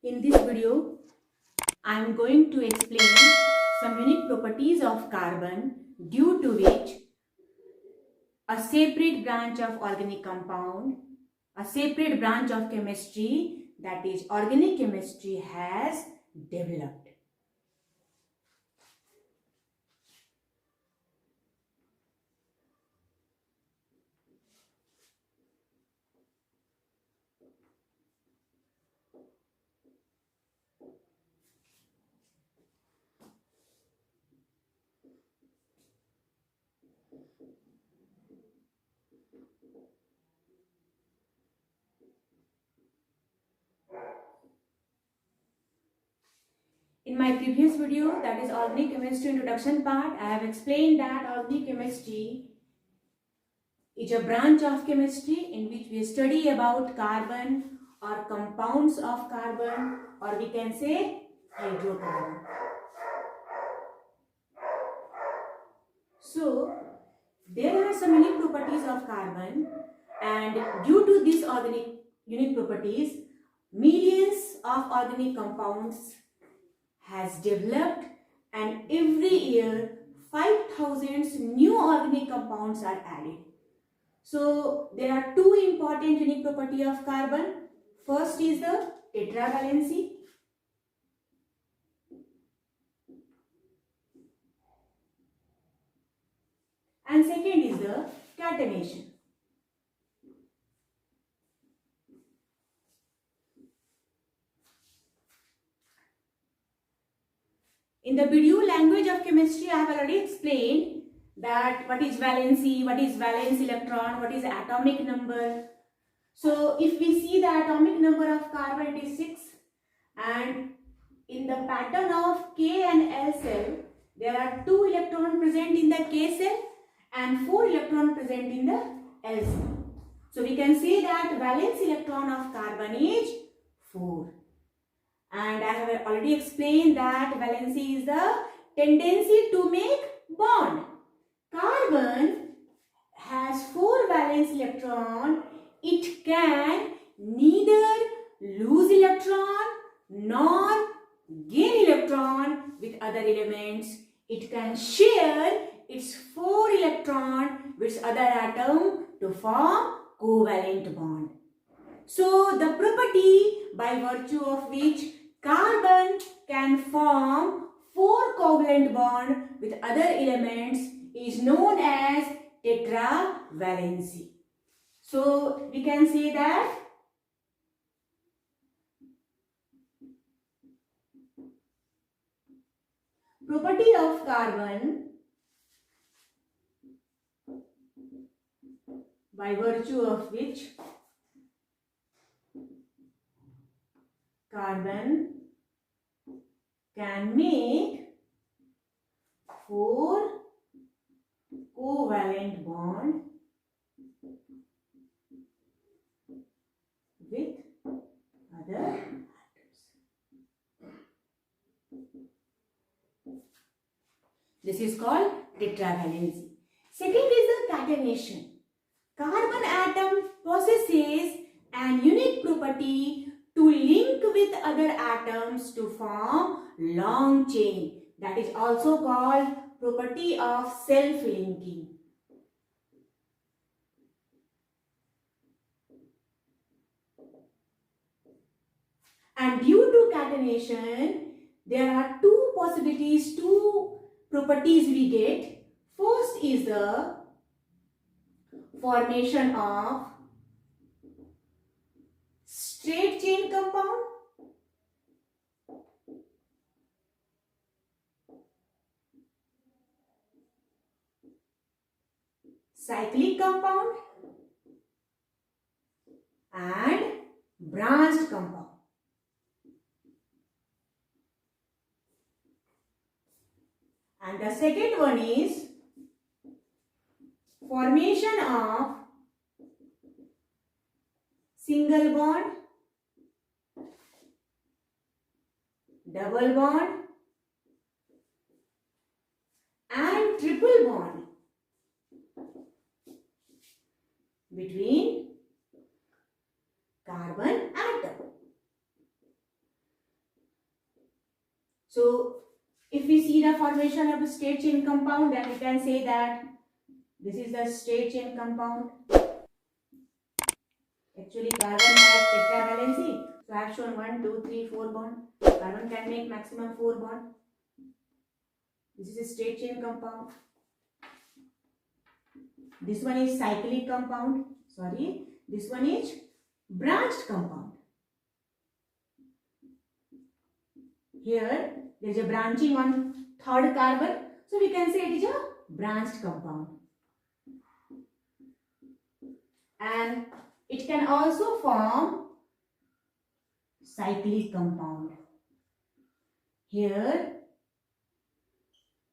In this video, I am going to explain some unique properties of carbon due to which a separate branch of organic compound, a separate branch of chemistry, that is organic chemistry, has developed. In my previous video, that is organic chemistry introduction part, I have explained that organic chemistry is a branch of chemistry in which we study about carbon or compounds of carbon, or we can say hydrocarbon. So, there are some unique properties of carbon, and due to these unique properties, millions of organic compounds has developed, and every year 5,000 new organic compounds are added. So there are two important unique properties of carbon. First is the tetravalency, and second is the catenation. In the video language of chemistry, I have already explained that what is valency, what is valence electron, what is atomic number. So if we see the atomic number of carbon, it is 6, and in the pattern of K and L cell, there are 2 electrons present in the K cell and 4 electrons present in the L cell. So we can say that valence electron of carbon is 4. And I have already explained that valency is the tendency to make bond. Carbon has 4 valence electrons. It can neither lose electron nor gain electron with other elements. It can share its 4 electron with other atom to form covalent bond. So the property by virtue of which carbon can form 4 covalent bond with other elements is known as tetravalency. So we can say that property of carbon by virtue of which carbon can make 4 covalent bond with other atoms. This is called tetravalency. Second is the catenation. Carbon atom possesses an unique property to link with other atoms to form long chain. That is also called property of self-linking. And due to catenation, there are two possibilities, two properties we get. First is the formation of straight chain compound, cyclic compound, and branched compound. And the second one is formation of single bond, double bond, and triple bond between carbon atom. So if we see the formation of a straight chain compound, then we can say that this is the straight chain compound. Actually, carbon has tetravalency. So I have shown 1, 2, 3, 4 bond. Carbon can make maximum 4 bond. This is a straight chain compound. This one is cyclic compound. Sorry, this one is branched compound. Here there is a branching on third carbon. So we can say it is a branched compound. And it can also form cyclic compound. Here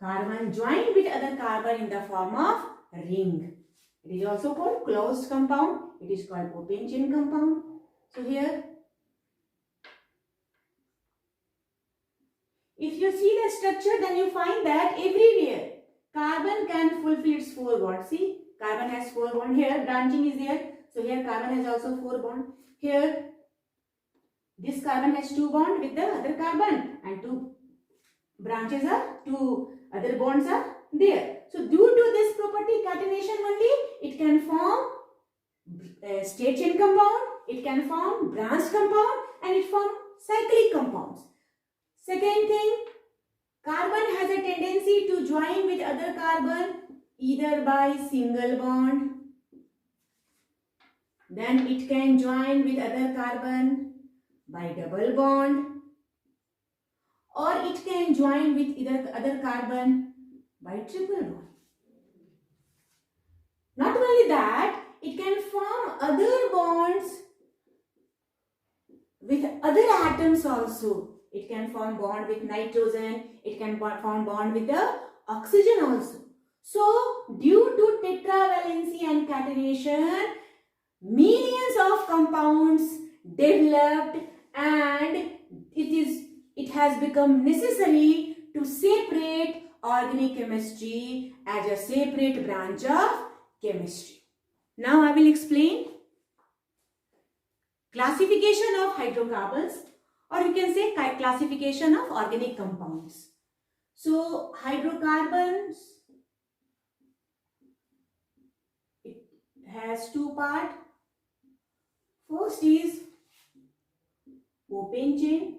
carbon joined with other carbon in the form of ring. It is also called closed compound. It is called open chain compound. So here, if you see the structure, then you find that everywhere carbon can fulfill its 4 bonds. See, carbon has 4 bonds. Here branching is there. So here carbon has also 4 bonds. Here this carbon has 2 bonds with the other carbon, and 2 branches are 2 other bonds are there. So due to this property, catenation only, it can form straight chain compound, it can form branched compound, and it forms cyclic compounds. Second thing, carbon has a tendency to join with other carbon either by single bond, then it can join with other carbon by double bond, or it can join with either other carbon by triple bond. Not only that, it can form other bonds with other atoms also. It can form bond with nitrogen, it can form bond with the oxygen also. So due to tetravalency and catenation, millions of compounds developed, and it has become necessary to separate organic chemistry as a separate branch of chemistry. Now I will explain classification of hydrocarbons, or you can say classification of organic compounds. So hydrocarbons, it has 2 parts. First is open chain,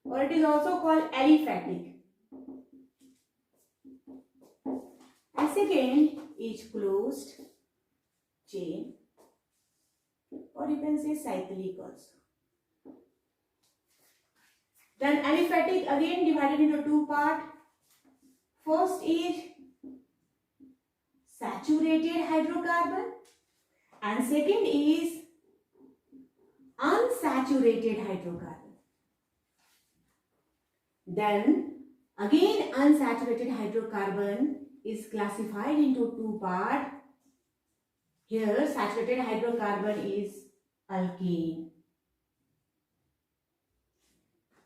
or it is also called aliphatic, and second is closed chain, or you can say cyclic also. Then aliphatic again divided into 2 parts. First is saturated hydrocarbon, and second is unsaturated hydrocarbon. Then again unsaturated hydrocarbon is classified into 2 parts. Here saturated hydrocarbon is alkane,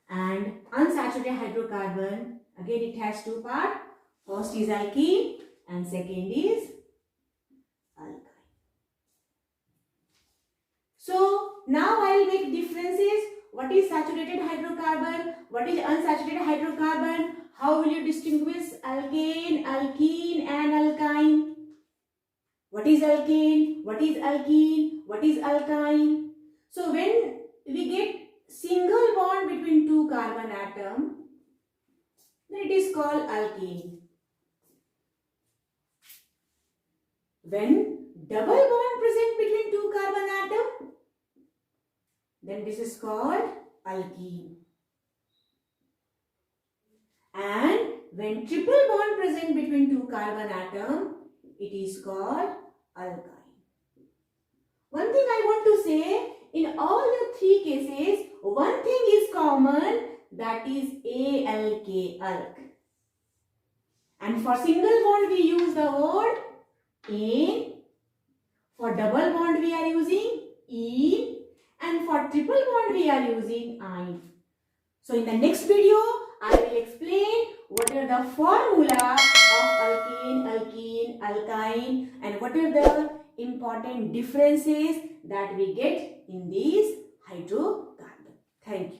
and unsaturated hydrocarbon, again it has 2 parts. First is alkene and second is alkyne. So now I will make differences. What is saturated hydrocarbon? What is unsaturated hydrocarbon? How will you distinguish alkane, alkene and alkyne? What is alkane? What is alkene? What is alkyne? So when we get single bond between 2 carbon atoms, then it is called alkene. When double bond present between 2 carbon atoms, then this is called alkene. And when triple bond present between 2 carbon atoms, it is called alkyne. One thing I want to say, in all the 3 cases, one thing is common, that is ALK, alk. And for single bond we use the word ane, for double bond we are using ene, and for triple bond we are using ine. So in the next video, I will explain what are the formula of alkane, alkene, alkyne, and what are the important differences that we get in these hydrocarbons. Thank you.